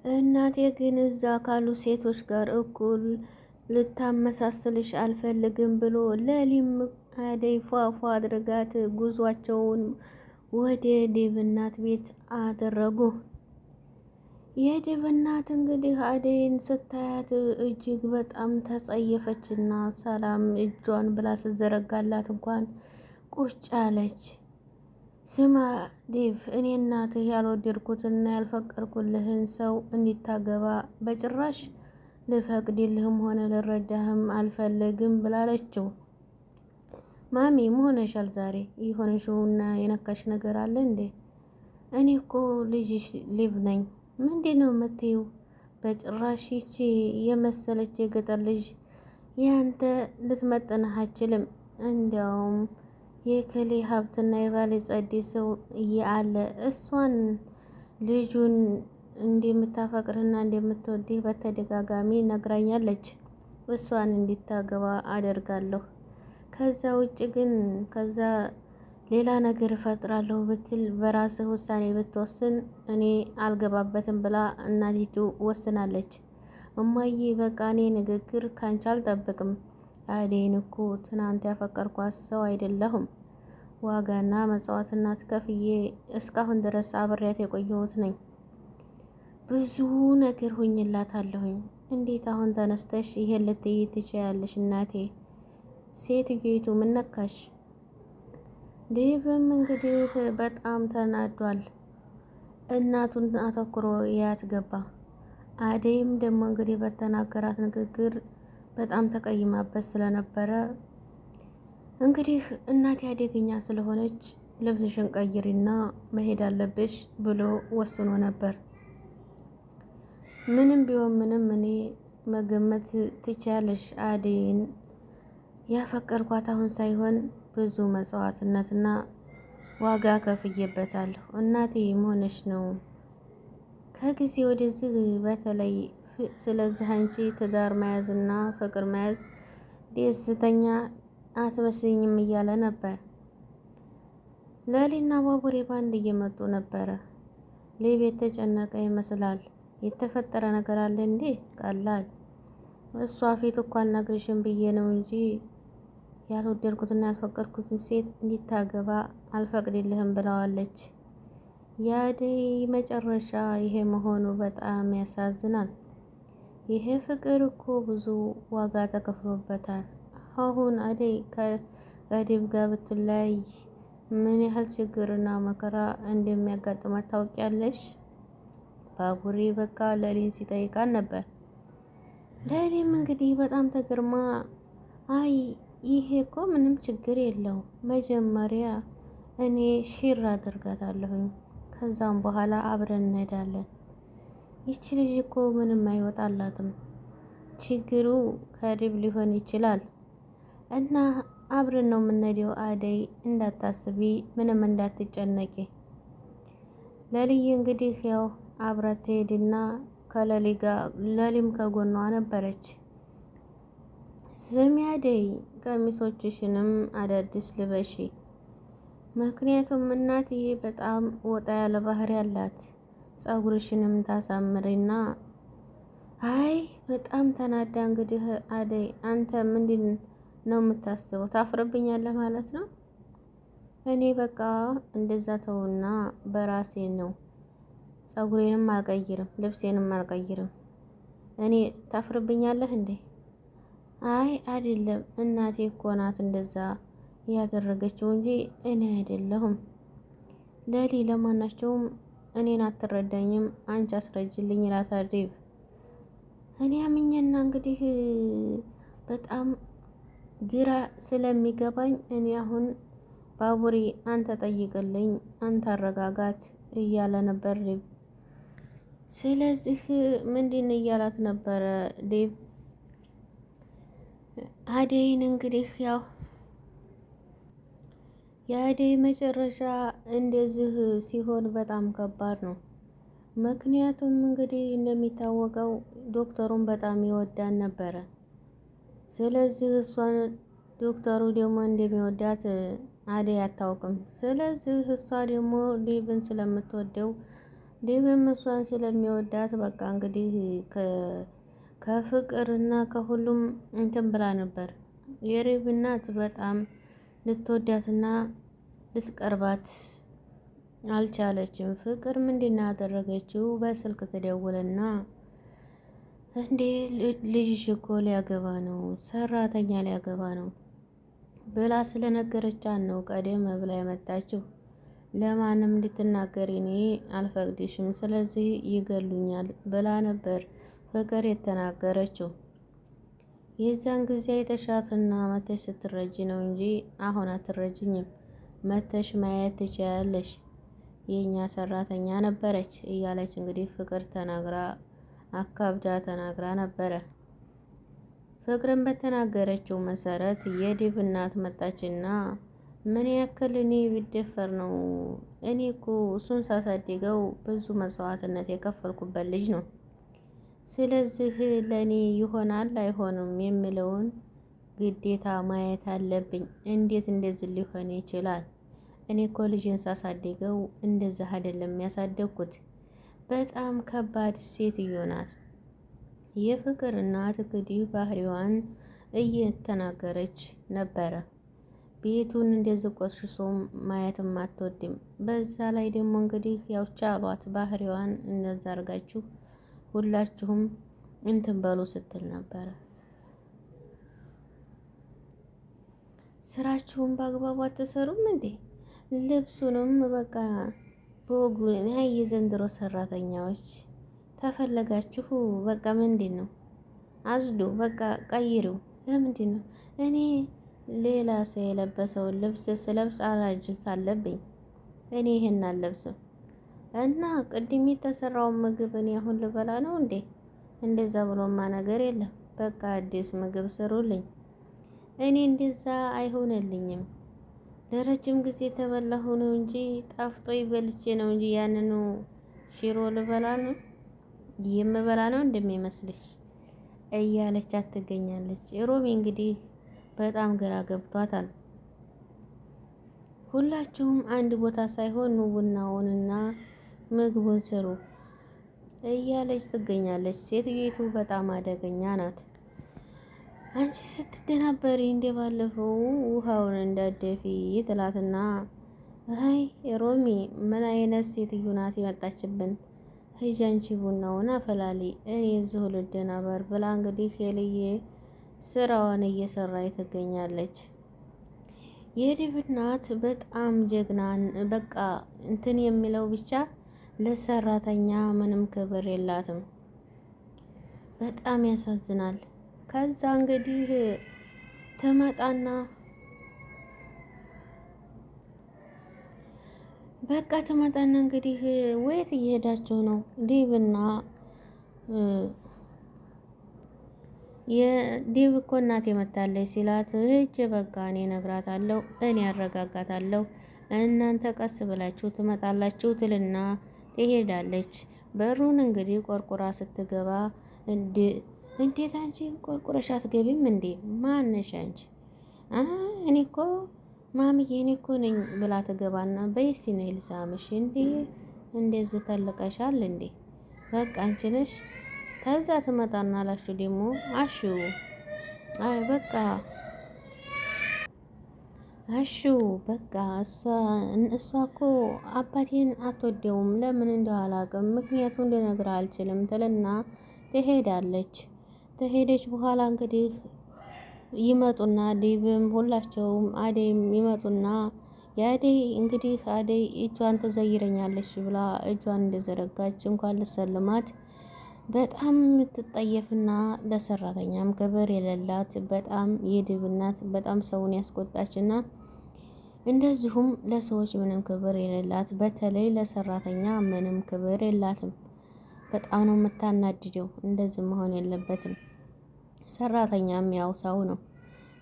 እናቴ ግን እዛ ካሉ ሴቶች ጋር እኩል ልታመሳስልሽ አልፈልግም ብሎ ለሊም አደይ ፏፏ አድርጋት ጉዟቸውን ወደ ዴቭ እናት ቤት አደረጉ። የዴቭ እናት እንግዲህ አደይን ስታያት እጅግ በጣም ተጸየፈችና ሰላም እጇን ብላ ስዘረጋላት እንኳን ቁጭ አለች። ስማ ዴቭ፣ እኔ እናትህ ያልወደድኩትና ያልፈቀድኩልህን ሰው እንዲታገባ በጭራሽ ልፈቅድልህም ሆነ ልረዳህም አልፈልግም ብላለችው። ማሚ መሆነሻል ዛሬ የሆነሽውና የነካሽ ነገር አለ እንዴ? እኔ እኮ ልጅሽ ሊቭ ነኝ። ምንድን ነው የምትይው? በጭራሽ ይቺ የመሰለች የገጠር ልጅ ያንተ ልትመጥንህ አችልም። እንዲያውም የክሌ ሀብትና የባለ ጸዴ ሰው እያለ እሷን ልጁን እንደምታፈቅርና እንደምትወድህ በተደጋጋሚ ነግራኛለች። እሷን እንዲታገባ አደርጋለሁ። ከዛ ውጭ ግን ከዛ ሌላ ነገር እፈጥራለሁ ብትል በራስህ ውሳኔ ብትወስን እኔ አልገባበትም ብላ እናቲቱ ወስናለች። እማዬ በቃ እኔ ንግግር ካንቺ አልጠብቅም። አደይን እኮ ትናንት ያፈቀርኳት ሰው አይደለሁም። ዋጋና መጽዋዕትነት ከፍዬ እስካሁን ድረስ አብሬያት የቆየሁት ነኝ። ብዙ ነገር ሆኝላታለሁኝ። እንዴት አሁን ተነስተሽ ይሄን ልትይ ትችያለሽ? እናቴ ሴትዮይቱ ምን ነካሽ? ዴቭም እንግዲህ በጣም ተናዷል። እናቱን አተኩሮ ያት ገባ። አደይም ደግሞ እንግዲህ በተናገራት ንግግር በጣም ተቀይማበት ስለነበረ እንግዲህ እናቴ አደገኛ ስለሆነች ልብስሽን ቀይሪና መሄድ አለብሽ ብሎ ወስኖ ነበር። ምንም ቢሆን ምንም እኔ መገመት ትችያለሽ፣ አደይን ያፈቀርኳት አሁን ሳይሆን ብዙ መስዋዕትነትና ዋጋ ከፍዬበታለሁ። እናቴ መሆንሽ ነው ከጊዜ ወደዚህ በተለይ ስለዚህ አንቺ ትዳር መያዝና ፍቅር መያዝ ደስተኛ አትመስኝም እያለ ነበር። ለሊና ባቡሬ ባንድ እየመጡ ነበረ። ሌብ የተጨነቀ ይመስላል። የተፈጠረ ነገር አለ እንዴ? ቀላል እሷ ፊት እኮ አልነግርሽም ብዬ ነው እንጂ ያልወደድኩትና ያልፈቀድኩትን ሴት እንዲታገባ አልፈቅድልህም ብለዋለች። የአደይ መጨረሻ ይሄ መሆኑ በጣም ያሳዝናል። ይሄ ፍቅር እኮ ብዙ ዋጋ ተከፍሎበታል። አሁን አደይ ከዴቭ ጋር ብትለያይ ምን ያህል ችግርና መከራ እንደሚያጋጥማት ታውቂያለሽ? ባቡሬ በቃ ለሊን ሲጠይቃን ነበር። ለሊም እንግዲህ በጣም ተገርማ አይ ይሄ እኮ ምንም ችግር የለው፣ መጀመሪያ እኔ ሽር አድርጋታለሁኝ፣ ከዛም በኋላ አብረን እንሄዳለን። ይቺ ልጅ እኮ ምንም አይወጣላትም፣ ችግሩ ከዴቭ ሊሆን ይችላል እና አብረን ነው የምንሄደው። አደይ እንዳታስቢ፣ ምንም እንዳትጨነቂ። ለሊዬ እንግዲህ ያው አብራት ትሄድና ከለሊ ጋር ለሊም ከጎኗ ነበረች። ስሚ አደይ፣ ቀሚሶችሽንም አዳዲስ ልበሺ፣ ምክንያቱም እናትዬ በጣም ወጣ ያለ ባህሪ ያላት፣ ፀጉርሽንም ታሳምሪና። አይ በጣም ተናዳ እንግዲህ አደይ፣ አንተ ምንድን ነው የምታስበው? ታፍርብኛለህ ማለት ነው? እኔ በቃ እንደዛ ተውና በራሴ ነው ፀጉሬንም አልቀይርም ልብሴንም አልቀይርም። እኔ ታፍርብኛለህ እንዴ? አይ አይደለም፣ እናቴ እኮ ናት እንደዛ ያደረገችው እንጂ እኔ አይደለሁም። ለሊ ለማናቸውም እኔን አትረዳኝም፣ አንቺ አስረጅልኝ ይላታል ዴቭ። እኔ አምኜና እንግዲህ በጣም ግራ ስለሚገባኝ እኔ አሁን ባቡሬ አንተ ጠይቅልኝ፣ አንተ አረጋጋት እያለ ነበር ዴቭ። ስለዚህ ምንድን እያላት ነበረ ዴቭ? አደይን እንግዲህ ያው የአደይ መጨረሻ እንደዚህ ሲሆን በጣም ከባድ ነው። ምክንያቱም እንግዲህ እንደሚታወቀው ዶክተሩን በጣም ይወዳን ነበረ። ስለዚህ እሷን ዶክተሩ ደግሞ እንደሚወዳት አደይ አታውቅም። ስለዚህ እሷ ደግሞ ዴቭን ስለምትወደው ዴብም እሷን ስለሚወዳት በቃ እንግዲህ ከፍቅርና ከሁሉም እንትን ብላ ነበር። የዴብ እናት በጣም ልትወዳትና ልትቀርባት አልቻለችም። ፍቅር ምንድን ነው ያደረገችው? በስልክ ትደውልና እንዴ ልጅሽ እኮ ሊያገባ ነው፣ ሰራተኛ ሊያገባ ነው ብላ ስለነገረቻት ነው ቀደም ብላ የመጣችው። ለማንም እንድትናገሪ እኔ አልፈቅድሽም፣ ስለዚህ ይገሉኛል ብላ ነበር ፍቅር የተናገረችው። የዚያን ጊዜ አይተሻትና መተሽ ስትረጂ ነው እንጂ አሁን አትረጅኝም፣ መተሽ ማየት ትችያለሽ፣ የኛ ሰራተኛ ነበረች እያለች እንግዲህ ፍቅር ተናግራ አካብዳ ተናግራ ነበረ። ፍቅርን በተናገረችው መሰረት የዴብ እናት መጣችና ምን ያክል እኔ ቢደፈር ነው? እኔ እኮ እሱን ሳሳድገው ብዙ መስዋዕትነት የከፈልኩበት ልጅ ነው። ስለዚህ ለእኔ ይሆናል አይሆንም የሚለውን ግዴታ ማየት አለብኝ። እንዴት እንደዚህ ሊሆን ይችላል? እኔ እኮ ልጅን ሳሳድገው እንደዚህ አይደለም ያሳደግኩት። በጣም ከባድ ሴትዮ ናት። የፍቅር እናት እንግዲህ ባህሪዋን እየተናገረች ነበረ። ቤቱን እንደዚህ ቆሽሾ ማየትም አትወድም። በዛ ላይ ደግሞ እንግዲህ ያው ቻሏት ባህሪዋን እንደዛ አድርጋችሁ ሁላችሁም እንትን በሉ ስትል ነበረ። ስራችሁን በአግባቡ አትሰሩም እንዴ? ልብሱንም በቃ በወጉ የዘንድሮ ሰራተኛዎች ተፈለጋችሁ በቃ ምንድን ነው አዝዱ፣ በቃ ቀይሩ። ለምንድን ነው እኔ ሌላ ሰው የለበሰውን ልብስ ስለብስ አራጅ ካለብኝ እኔ ይሄን አልለብስም እና ቅድም የተሰራውን ምግብ እኔ አሁን ልበላ ነው እንዴ? እንደዛ ብሎማ ነገር የለም። በቃ አዲስ ምግብ ስሩልኝ። እኔ እንደዛ አይሆንልኝም። ለረጅም ጊዜ ተበላሁ ነው እንጂ ጣፍጦ ይበልቼ ነው እንጂ ያንኑ ሽሮ ልበላ ነው የምበላ ነው እንደሚመስልሽ እያለች ትገኛለች። ሮሚ እንግዲህ በጣም ግራ ገብቷታል። ሁላችሁም አንድ ቦታ ሳይሆን ቡናውንና ምግቡን ስሩ እያለች ትገኛለች። ሴትዮቱ በጣም አደገኛ ናት። አንቺ ስትደናበሪ እንደባለፈው ውሃውን እንዳደፊ ትላትና አይ ሮሚ ምን አይነት ሴትዮ ናት የመጣችብን? ሂጂ አንቺ ቡናውን አፈላሊ፣ እኔ እዚሁ ልደናበር ብላ እንግዲህ ሄልዬ ስራዋን እየሰራች ትገኛለች። የዴብ እናት በጣም ጀግናን በቃ እንትን የሚለው ብቻ ለሰራተኛ ምንም ክብር የላትም። በጣም ያሳዝናል። ከዛ እንግዲህ ትመጣና እንግዲህ ወየት እየሄዳችሁ ነው? ዴብና የዴብ እኮ እናቴ መታለች ሲላት እጅ በቃ እኔ እነግራታለሁ፣ እኔ ያረጋጋታለሁ፣ እናንተ ቀስ ብላችሁ ትመጣላችሁ ትልና ትሄዳለች። በሩን እንግዲህ ቆርቁራ ስትገባ እንዴት አንቺ ቆርቁረሽ አትገቢም እንዴ? ማነሽ አንቺ? እኔ እኮ ማምዬ እኔ እኮ ነኝ ብላ ትገባና በይስቲ ነው ልሳምሽ እንዴ? እንደዚህ ተልቀሻል እንዴ? በቃ አንቺ ነሽ። ከዛ ትመጣና አላሹ ደግሞ አሹ አይ በቃ አሹ በቃ እሷ እኮ አባቴን አትወደውም። ለምን እንደው አላውቅም፣ ምክንያቱም ልነግርህ አልችልም ትልና ትሄዳለች። ተሄደች በኋላ እንግዲህ ይመጡና ዴብም ሁላቸውም አደይም ይመጡና የአደይ እንግዲህ አደይ እጇን ትዘይረኛለች ብላ እጇን እንደዘረጋች እንኳን ልሰልማት በጣም የምትጠየፍና ለሰራተኛም ክብር የሌላት በጣም የዴብ እናት በጣም ሰውን ያስቆጣችና እንደዚሁም ለሰዎች ምንም ክብር የሌላት በተለይ ለሰራተኛ ምንም ክብር የላትም። በጣም ነው የምታናድደው። እንደዚህ መሆን የለበትም። ሰራተኛም ያው ሰው ነው።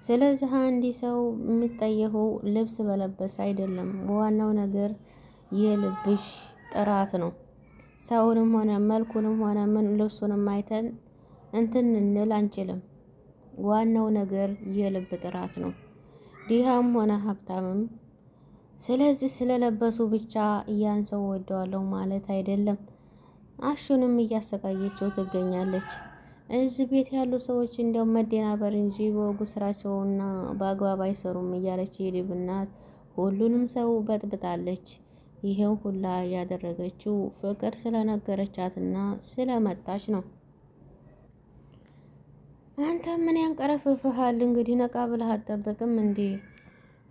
ስለዚህ አንድ ሰው የሚጠየፈው ልብስ በለበስ አይደለም። ዋናው ነገር የልብሽ ጥራት ነው። ሰውንም ሆነ መልኩንም ሆነ ምን ልብሱንም አይተን እንትን እንል አንችልም። ዋናው ነገር የልብ ጥራት ነው። ድሃም ሆነ ሀብታምም ስለዚህ ስለለበሱ ብቻ ያን ሰው ወደዋለሁ ማለት አይደለም። አሹንም እያሰቃየችው ትገኛለች። እዚህ ቤት ያሉ ሰዎች እንዲያው መደናበር እንጂ በወጉ ስራቸውና በአግባብ አይሰሩም እያለች የዴብ እናት ሁሉንም ሰው በጥብጣለች። ይሄው ሁላ ያደረገችው ፍቅር ስለነገረቻትና ስለመጣች ነው። አንተ ምን ያንቀረፍፍሃል? እንግዲህ ነቃ ብለህ አትጠብቅም እንዴ?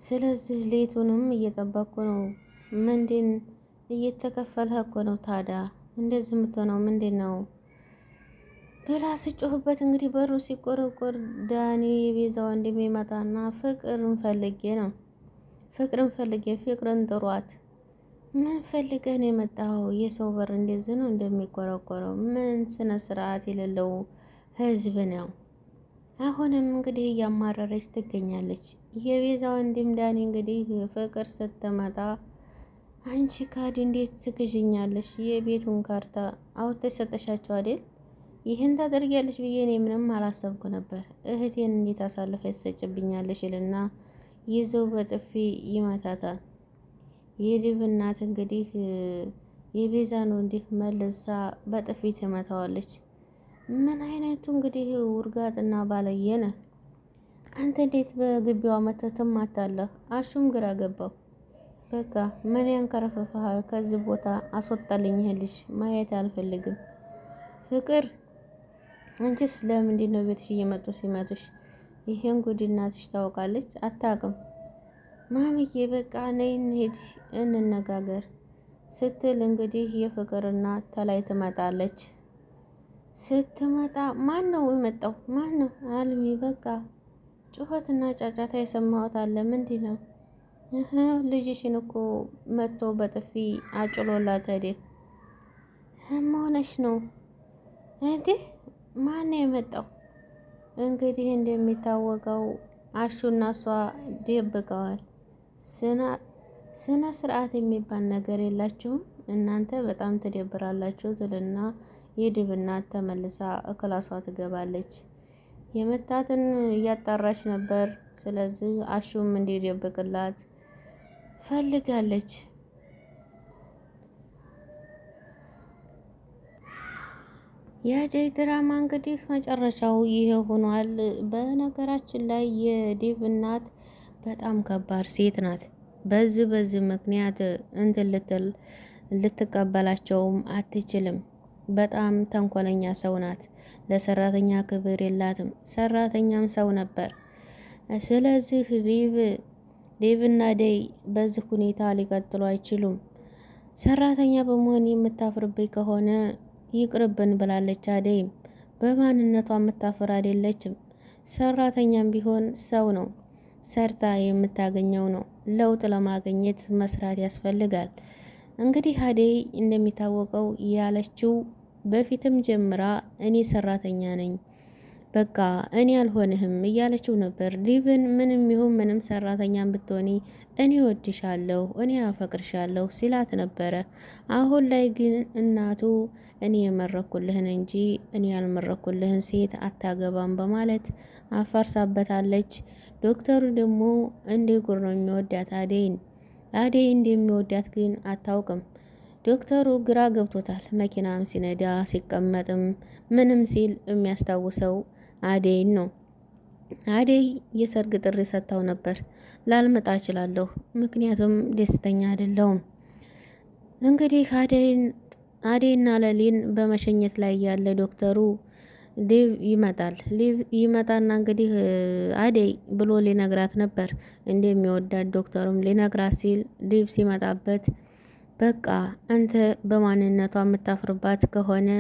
ስለዚህ ሌቱንም እየጠበቅኩ ነው። ምንድን እየተከፈልህ እኮ ነው ታዲያ እንደዚህ የምትሆነው ምንድን ነው ብላ ስጮህበት፣ እንግዲህ በሩ ሲቆረቆር ዳኒ የቤዛ ወንድም ይመጣና ፍቅርን ፈልጌ ነው ፍቅርን ጥሯት። ምን ፈልገህ ነው የመጣኸው? የሰው በር እንደዚህ ነው እንደሚቆረቆረው? ምን ስነ ስርዓት የሌለው ህዝብ ነው። አሁንም እንግዲህ እያማረረች ትገኛለች። የቤዛ ወንድም ዳኒ እንግዲህ ፍቅር ስትመጣ አንቺ ካድ እንዴት ትግዥኛለሽ? የቤቱን ካርታ አውጥተሽ ሰጠሻቸው አይደል? ይህን ታደርጊያለሽ ብዬ እኔ ምንም አላሰብኩ ነበር። እህቴን እንዴት አሳልፈሽ ትሰጭብኛለሽ? ይልና ይዘው በጥፊ ይመታታል። የዴቭ እናት እንግዲህ የቤዛን ወንድም መልሳ በጥፊ ትመታዋለች። ምን አይነቱ እንግዲህ ውርጋጥና ባለየ ነህ አንተ! እንዴት በግቢዋ መተህ ትማታለህ? አሹም ግራ ገባው። በቃ ምን ያንከረፈፈሃል? ከዚህ ቦታ አስወጣልኝ። ይሄልሽ ማየት አልፈልግም። ፍቅር አንቺስ ለምንድን ነው ቤትሽ እየመጡ ሲመቱሽ? ይሄን ጉድ እናትሽ ታውቃለች? አታውቅም? ማሚዬ በቃ ነይ እንሂድ እንነጋገር ስትል እንግዲህ የፍቅር እናት ተላይ ትመጣለች። ስትመጣ ማን ነው የመጣው? ማን ነው? አልሚ በቃ ጩኸትና ጫጫታ የሰማሁት አለ። ምንድን ነው? ልጅሽን እኮ መጥቶ በጥፊ አጭሎላት ሄደ። ሆነሽ ነው እንዴ? ማን ነው የመጣው? እንግዲህ እንደሚታወቀው አሹና እሷ ደብቀዋል። ስነ ስርዓት የሚባል ነገር የላችሁም እናንተ፣ በጣም ትደብራላችሁ ትልና የዴቭ እናት ተመልሳ ክላሷ ትገባለች። የመታትን እያጣራች ነበር። ስለዚህ አሹም እንዲደብቅላት ፈልጋለች። የአደይ ድራማ እንግዲህ መጨረሻው ይሄ ሆኗል። በነገራችን ላይ የዴቭ እናት በጣም ከባድ ሴት ናት። በዚህ ምክንያት እንትን ልትቀበላቸውም አትችልም። በጣም ተንኮለኛ ሰው ናት። ለሰራተኛ ክብር የላትም። ሰራተኛም ሰው ነበር። ስለዚህ ዴቭና አደይ በዚህ ሁኔታ ሊቀጥሉ አይችሉም። ሰራተኛ በመሆን የምታፍርብኝ ከሆነ ይቅርብን ብላለች። አደይም በማንነቷ የምታፍር አይደለችም። ሰራተኛም ቢሆን ሰው ነው፣ ሰርታ የምታገኘው ነው። ለውጥ ለማግኘት መስራት ያስፈልጋል። እንግዲህ አደይ እንደሚታወቀው ያለችው በፊትም ጀምራ እኔ ሰራተኛ ነኝ፣ በቃ እኔ አልሆንህም እያለችው ነበር። ዴቭን ምንም ይሁን ምንም ሰራተኛም ብትሆኒ እኔ ወድሻለሁ፣ እኔ አፈቅርሻለሁ ሲላት ነበረ። አሁን ላይ ግን እናቱ እኔ የመረኩልህን እንጂ እኔ ያልመረኩልህን ሴት አታገባም በማለት አፋርሳበታለች። ዶክተሩ ደግሞ እንደ ጉር ነው የሚወዳት አደይን። አደይ እንደሚወዳት ግን አታውቅም። ዶክተሩ ግራ ገብቶታል። መኪናም ሲነዳ ሲቀመጥም ምንም ሲል የሚያስታውሰው አደይን ነው። አደይ የሰርግ ጥሪ ሰጥታው ነበር። ላልመጣ እችላለሁ ምክንያቱም ደስተኛ አይደለሁም። እንግዲህ አደይና ለሊን በመሸኘት ላይ ያለ ዶክተሩ ዴቭ ይመጣል። ይመጣና እንግዲህ አደይ ብሎ ሊነግራት ነበር እንደሚወዳት። ዶክተሩም ሊነግራት ሲል ዴቭ ሲመጣበት በቃ አንተ በማንነቷ የምታፍርባት ከሆነ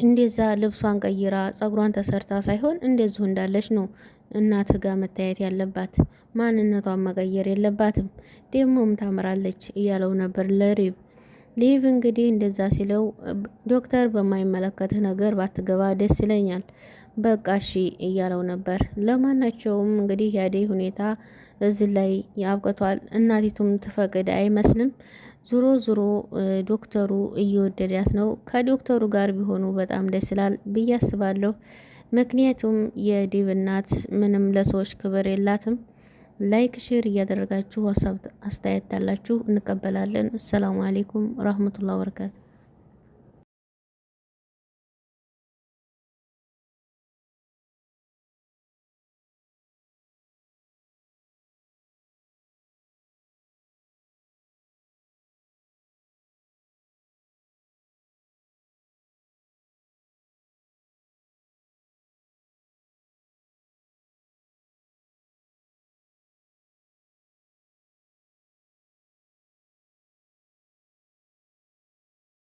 እንደዛ ልብሷን ቀይራ ጸጉሯን ተሰርታ ሳይሆን እንደዚሁ እንዳለች ነው እናት ጋር መታየት ያለባት። ማንነቷን መቀየር የለባትም። ደግሞም ታምራለች እያለው ነበር ሊቭ እንግዲህ እንደዛ ሲለው ዶክተር በማይመለከትህ ነገር ባትገባ ደስ ይለኛል፣ በቃ እሺ እያለው ነበር። ለማናቸውም እንግዲህ የአደይ ሁኔታ እዚህ ላይ ያብቅቷል። እናቲቱም ትፈቅድ አይመስልም። ዙሮ ዶክተሩ እየወደዳት ነው። ከዶክተሩ ጋር ቢሆኑ በጣም ደስ ይላል ብዬ አስባለሁ። ምክንያቱም የዴቭ እናት ምንም ለሰዎች ክብር የላትም። ላይክ ሼር እያደረጋችሁ ሀሳብ አስተያየት ያላችሁ እንቀበላለን። አሰላሙ አሌይኩም ረህመቱላሂ ወበረካቱ።